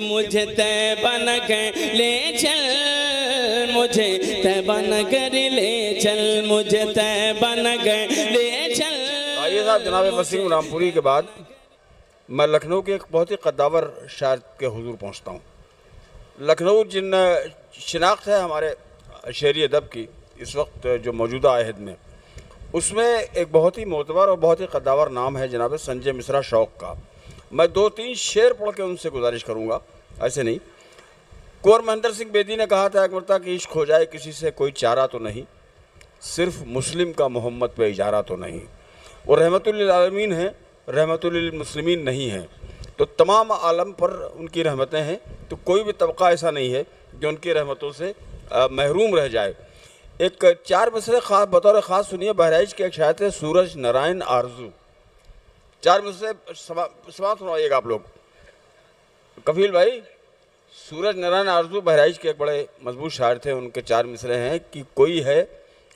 मुझे तैबा नगर ले चल, मुझे तैबा नगर ले चल, मुझे तैबा नगर ले चल। आइए साहब, जनाब वसीम रामपुरी के बाद मैं लखनऊ के एक बहुत ही कद्दावर शायर के हुजूर पहुंचता हूं। लखनऊ जिन शिनाख्त है हमारे शेरी अदब की इस वक्त जो मौजूदा आहद में, उसमें एक बहुत ही मोतबर और बहुत ही कद्दावर नाम है जनाब संजय मिश्रा शौक़ का। मैं 2-3 शेर पढ़ के उनसे गुजारिश करूँगा, ऐसे नहीं। कुंवर महेंद्र सिंह बेदी ने कहा था एक मरतबा कि इश्क हो जाए किसी से कोई चारा तो नहीं, सिर्फ मुस्लिम का मोहम्मद पे इजारा तो नहीं। वो रहमतुल लिल आलमीन है, रहमतुल लिल मुस्लिमीन नहीं है, तो तमाम आलम पर उनकी रहमतें हैं। तो कोई भी तबका ऐसा नहीं है जो उनकी रहमतों से महरूम रह जाए। एक 4 मिसरे ख़ास बतौर ख़ास सुनिए। बहराइच के एक शायर थे सूरज नारायण आरजू। 4 मिसरे समाप्त सुनाइएगा आप लोग। कफील भाई, सूरज नारायण आरजू बहराइच के एक बड़े मजबूत शायर थे। उनके 4 मिसरे हैं कि कोई है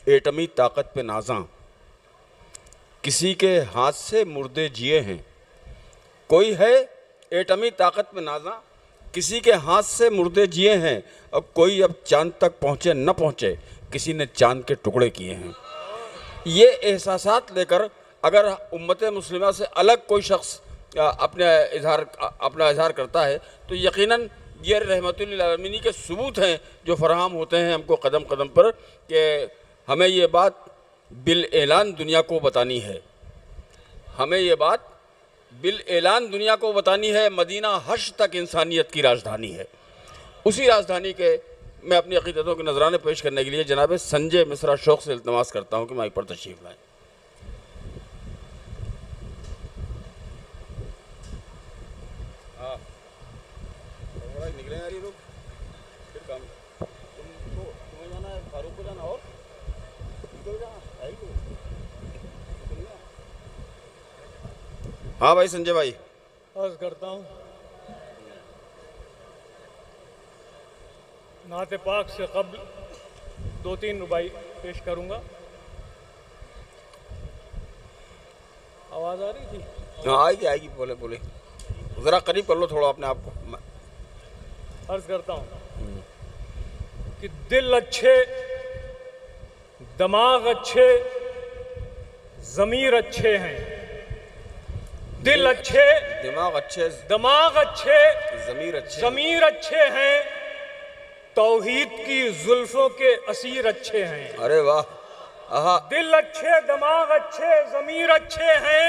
एटमी ताकत पे नाज़ां, किसी के हाथ से मुर्दे जिए हैं। कोई है एटमी ताकत पे नाज़ां, किसी के हाथ से मुर्दे जिए हैं। और कोई अब चांद तक पहुँचे न पहुँचे, किसी ने चांद के टुकड़े किए हैं। ये एहसासात लेकर अगर उम्मत मुस्लिमा से अलग कोई शख्स अपना इजहार करता है तो यकीनन ये रहमतुल लिल आलमीन के सबूत हैं जो फराहम होते हैं हमको कदम कदम पर, कि हमें ये बात बिल ऐलान दुनिया को बतानी है। हमें ये बात बिल ऐलान दुनिया को बतानी है। मदीना हश्र तक इंसानियत की राजधानी है। उसी राजधानी के मैं अपनी अक़ीदतों के नजराने पेश करने के लिए जनाब संजय मिश्रा शौक़ से इल्तमास करता हूँ कि माइक पर तशरीफ़ लाएँ। निकले यार ये लोग, फिर काम तुम्हें जाना है, फारूक को जाना और निकल जाना है। हाँ भाई संजय भाई, अर्ज़ करता हूँ नाते पाक से कब्ल 2-3 रुबाई पेश करूँगा। आवाज़ आ रही थी? हाँ आएगी आएगी, बोले बोले, ज़रा करीब कर लो थोड़ा अपने आप को। अर्ज़ करता हूँ कि दिल अच्छे, दिमाग अच्छे, ज़मीर अच्छे हैं। दिल अच्छे, दिमाग अच्छे, ज़मीर अच्छे हैं। तौहीद की जुल्फों के असीर अच्छे हैं। अरे वाह, आहा। दिल अच्छे, दिमाग अच्छे, ज़मीर अच्छे हैं।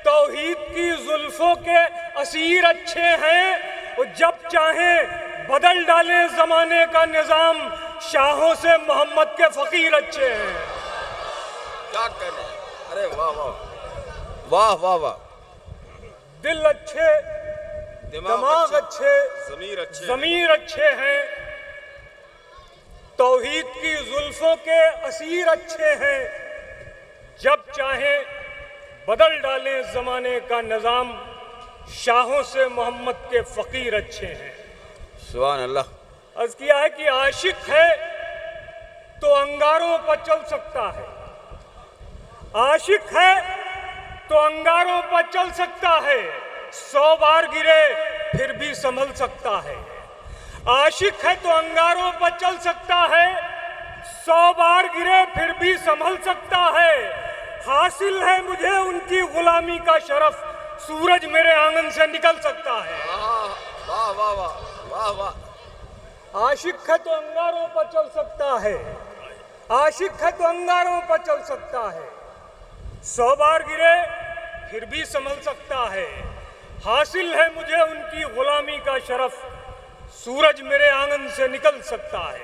तौहीद की जुल्फों के असीर अच्छे हैं। और जब चाहें बदल डालें ज़माने का निज़ाम, शाहों से मोहम्मद के फ़कीर अच्छे हैं। क्या कहने, अरे वाह वाह वाह वाह वाह। दिल अच्छे, दिमाग अच्छे, ज़मीर अच्छे हैं। तौहीद की जुल्फों के असीर अच्छे हैं। जब चाहें बदल डालें ज़माने का निज़ाम, शाहों से मोहम्मद के फ़कीर अच्छे हैं। सुभान अल्लाह। अर्ज़ किया है कि आशिक है तो अंगारों पर चल सकता है। आशिक है तो अंगारों पर चल सकता है। 100 बार गिरे फिर भी संभल सकता है। आशिक है तो अंगारों पर चल सकता है। 100 बार गिरे फिर भी संभल सकता है। हासिल है मुझे उनकी गुलामी का शरफ, सूरज मेरे आंगन से निकल सकता है। वाह वाह वाह वाह वाह। आशिक है तो अंगारों पर चल सकता है। आशिक है तो अंगारों पर चल सकता है। 100 बार गिरे फिर भी संभल सकता है। हासिल है मुझे उनकी गुलामी का शरफ, सूरज मेरे आंगन से निकल सकता है।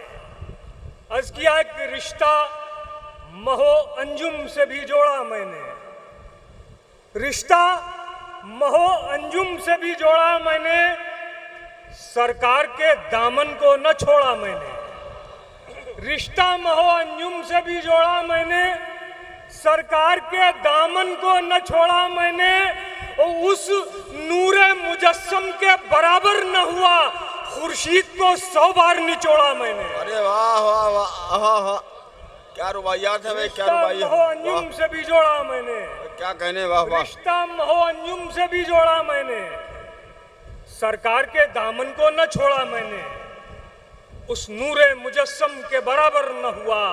अर्ज़ किया है कि रिश्ता महो अंजुम से भी जोड़ा मैंने। रिश्ता महो अंजुम से भी जोड़ा मैंने। सरकार के दामन को न छोड़ा मैंने। रिश्ता महो अंजुम से भी जोड़ा मैंने। सरकार के दामन को न छोड़ा मैंने। और उस नूरे मुजस्सम के बराबर न हुआ, खुर्शीद को 100 बार निचोड़ा मैंने। अरे वाह वाह वाह, आहा, क्या रुबाइयात है भाई, क्या रुबाइयात। महो अंजुम से भी जोड़ा मैंने। क्या कहने, वाह वाह। रिश्ता महो अंजुम से भी जोड़ा मैंने। सरकार के दामन को न छोड़ा मैंने, उस नूरे मुजस्सम के बराबर न हुआ,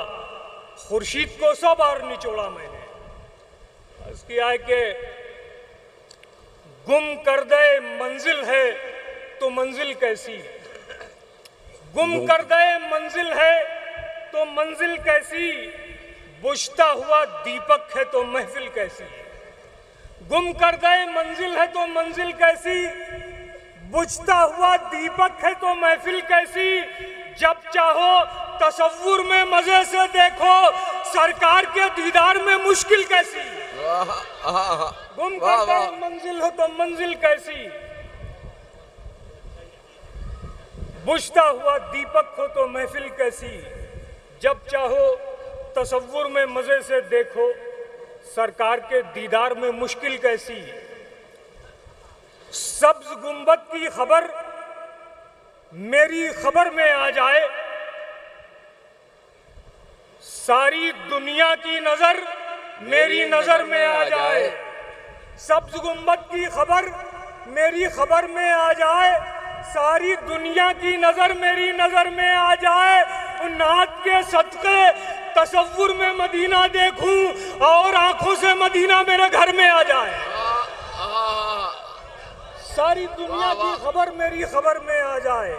खुर्शीद को 100 बार निचोड़ा मैंने। इसकी आय के गुम कर दे मंजिल है तो मंजिल कैसी, गुम कर दे मंजिल है तो मंजिल कैसी, बुझता हुआ दीपक है तो महफिल कैसी। गुम कर दे मंजिल है तो मंजिल कैसी, बुझता हुआ दीपक है तो महफिल कैसी। जब चाहो तसव्वुर में मजे से देखो, सरकार के दीदार में मुश्किल कैसी। गुम कर दे मंजिल हो तो मंजिल कैसी, बुझता हुआ दीपक हो तो महफिल कैसी। जब चाहो तसव्वुर में मजे से देखो, सरकार के दीदार में मुश्किल कैसी। सब्ज गुंबद की खबर मेरी खबर में आ जाए, सारी दुनिया की नजर मेरी नजर में आ जाए। सब्ज गुंबद की खबर मेरी खबर में आ जाए, सारी दुनिया की नजर मेरी नजर में आ जाए। नात के सदके तसव्वुर में मदीना देखूं और आंखों से मदीना मेरे घर में आ जाए। सारी दुनिया की खबर मेरी खबर में आ जाए,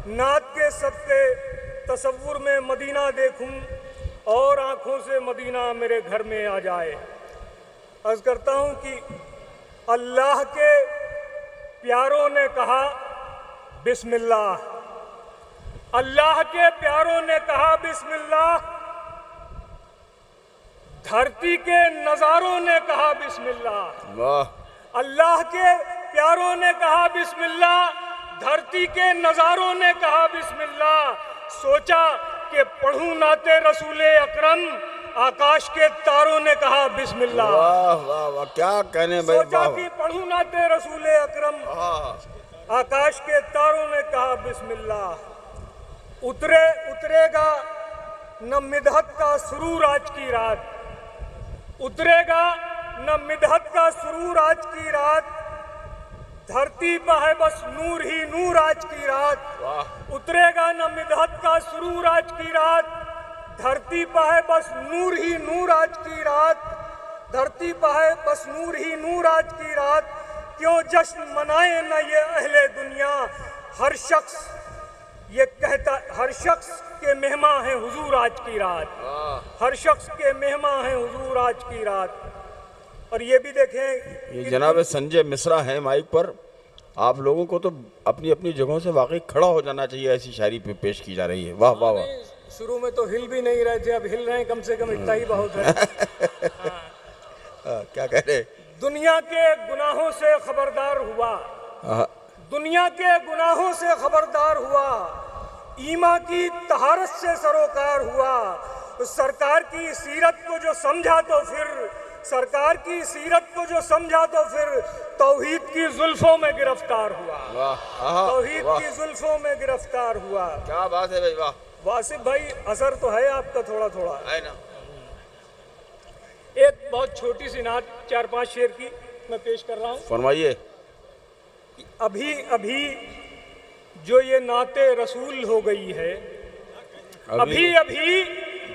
नात के सदके तसव्वुर में मदीना देखूं और आंखों से मदीना मेरे घर में आ जाए। अर्ज करता हूं कि अल्लाह के प्यारों ने कहा बिस्मिल्लाह, अल्लाह के प्यारों ने कहा बिस्मिल्लाह, धरती के नजारों ने कहा बिस्मिल्लाह। अल्लाह के प्यारों ने कहा बिस्मिल्लाह, धरती के नजारों ने कहा बिस्मिल्लाह। सोचा कि पढ़ूं नाते रसूले अकरम, आकाश के तारों ने कहा बिस्मिल्लाह। वाह वाह वाह, क्या कहने भाई। सोचा कि पढ़ूं नाते रसूले अकरम, आकाश के तारों ने कहा बिस्मिल्लाह। उतरेगा न मिदहत का सुरूर आज की रात, उतरेगा न मिदहत का सुरूर आज की रात, धरती पर है बस नूर ही नूर आज की रात। उतरेगा न मिदहत का सुरूर आज की रात, धरती पर है बस नूर ही नूर आज की रात, धरती पर है बस नूर ही नूर आज की रात। क्यों जश्न मनाए न ये अहले दुनिया, हर शख्स ये कहता, हर शख्स के मेहमान हैं हुजूर आज की रात, हर शख्स के मेहमान हैं हुजूर आज की रात। और ये भी देखें, ये जनाब संजय मिश्रा हैं माइक पर। आप लोगों को तो अपनी अपनी जगहों से वाकई खड़ा हो जाना चाहिए, ऐसी शायरी पे पेश की जा रही है। वाह वाह वाह। शुरू में तो हिल भी नहीं रहे थे, अब हिल रहे हैं, कम से कम इतना ही बहुत है। क्या कह रहे। दुनिया के गुनाहों से खबरदार हुआ, दुनिया के गुनाहों से खबरदार हुआ, ईमा की तहारत से सरोकार हुआ। सरकार की सीरत को जो समझा तो फिर, सरकार की सीरत को जो समझा तो फिर तौहीद की जुल्फों में गिरफ्तार हुआ। तौहीद की जुल्फों में गिरफ्तार हुआ। क्या बात है भाई, वाह। वासिफ भाई, असर तो है आपका थोड़ा थोड़ा है ना। एक बहुत छोटी सी नात 4-5 शेर की मैं पेश कर रहा हूँ। फरमाइए। अभी अभी जो ये नाते रसूल हो गई है, अभी अभी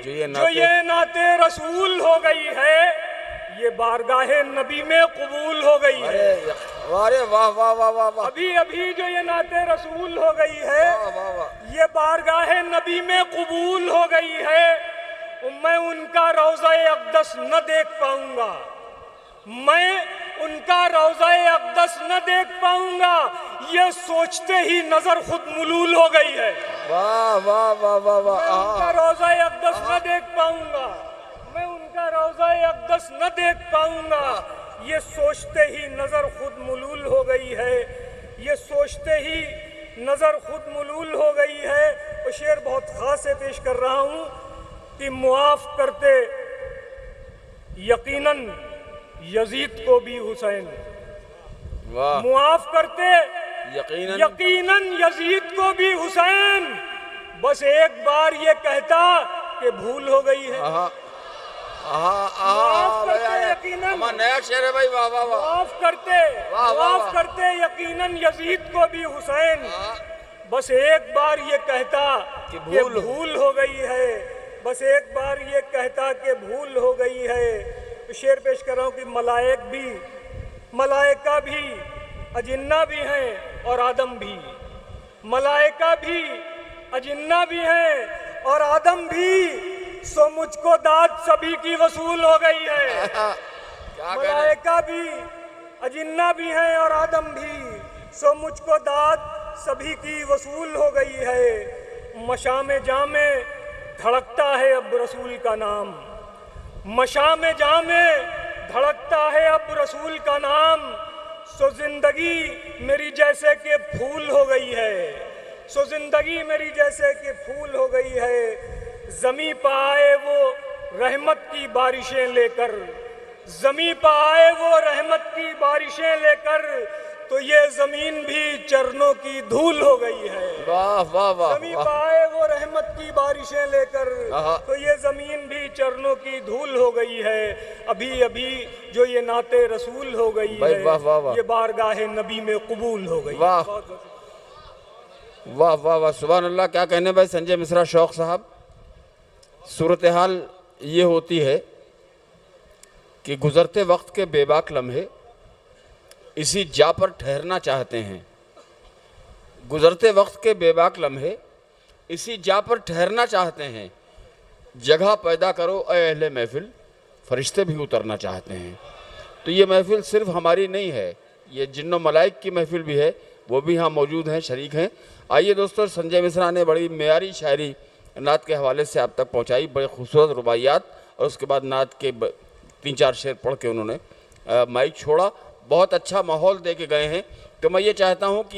जो ये नाते रसूल हो गई है, ये बारगाहे नबी में कबूल हो गई है। अरे वाह वाह वाह वाह वाह। अभी अभी जो ये नाते रसूल हो गई है, ये बारगाहे नबी में कबूल हो गई है। मैं उनका रोज़ा-ए अक़दस न देख पाऊंगा, मैं उनका रोज़ा-ए अक़दस न देख पाऊंगा, ये सोचते ही नजर खुद मुलूल हो गई है। वाह वाह वाह वाह वाह। मैं उनका रोज़ा-ए अक़दस न देख पाऊंगा, मैं उनका रोज़ा-ए अक़दस न देख पाऊंगा, ये सोचते ही नजर खुद मुलूल हो गई है, ये सोचते ही नजर खुद मुलूल हो गई है। और शेर बहुत खास है, पेश कर रहा हूं कि मुआफ करते यकीनन यजीद को भी हुसैन, मुआफ करते यकीनन यजीद को भी हुसैन, बस एक बार ये कहता कि भूल हो गई है। माफ करते यकीनन, नया शेर है भाई, वाह वाह वाह। माफ करते यकीनन यजीद को भी हुसैन, बस एक बार ये कहता कि भूल हो गई है, बस एक बार ये कहता कि भूल हो गई है। तो शेर पेश कर रहा हूँ कि मलाइका भी अजिन्ना भी हैं और आदम भी, मलाइका भी अजिन्ना भी हैं और आदम भी, सो मुझको दाद सभी की वसूल हो गई है। मलाइका भी अजिन्ना भी हैं और आदम भी, सो मुझको दाद सभी की वसूल हो गई है। मशाम जामे धड़कता है अब रसूल का नाम, मशाम जामे धड़कता है अब रसूल का नाम, सो जिंदगी मेरी जैसे कि फूल हो गई है, सो जिंदगी मेरी जैसे कि फूल हो गई है। ज़मीं पर आए वो रहमत की बारिशें लेकर, ज़मीं पर आए वो रहमत की बारिशें लेकर, तो ये ज़मीन भी चरणों की धूल हो गई है। वाह वाह वाह। ज़मीं पर आए वो रहमत की बारिशें लेकर, तो ये ज़मीन भी चरणों की धूल हो गई है। अभी अभी जो ये नाते रसूल हो गई है, ये बारगाह नबी में कबूल हो गई। वाह वाह वाह वाह, सुभान अल्लाह। क्या कहने भाई संजय मिश्रा शौक साहब। सूरत हाल ये होती है कि गुज़रते वक्त के बेबाक लम्हे इसी जा पर ठहरना चाहते हैं, गुज़रते वक्त के बेबाक लम्हे इसी जा पर ठहरना चाहते हैं। जगह पैदा करो ऐ अहले महफिल, फरिश्ते भी उतरना चाहते हैं। तो ये महफिल सिर्फ हमारी नहीं है, ये जिन्नो मलाइक की महफिल भी है, वो भी यहाँ मौजूद हैं, शरीक हैं। आइए दोस्तों, संजय मिश्रा ने बड़ी मेयारी शायरी नात के हवाले से आप तक पहुँचाई, बड़े खूबसूरत रुबाइयात, और उसके बाद नात के 3-4 शेर पढ़ के उन्होंने माइक छोड़ा। बहुत अच्छा माहौल दे के गए हैं। तो मैं ये चाहता हूँ कि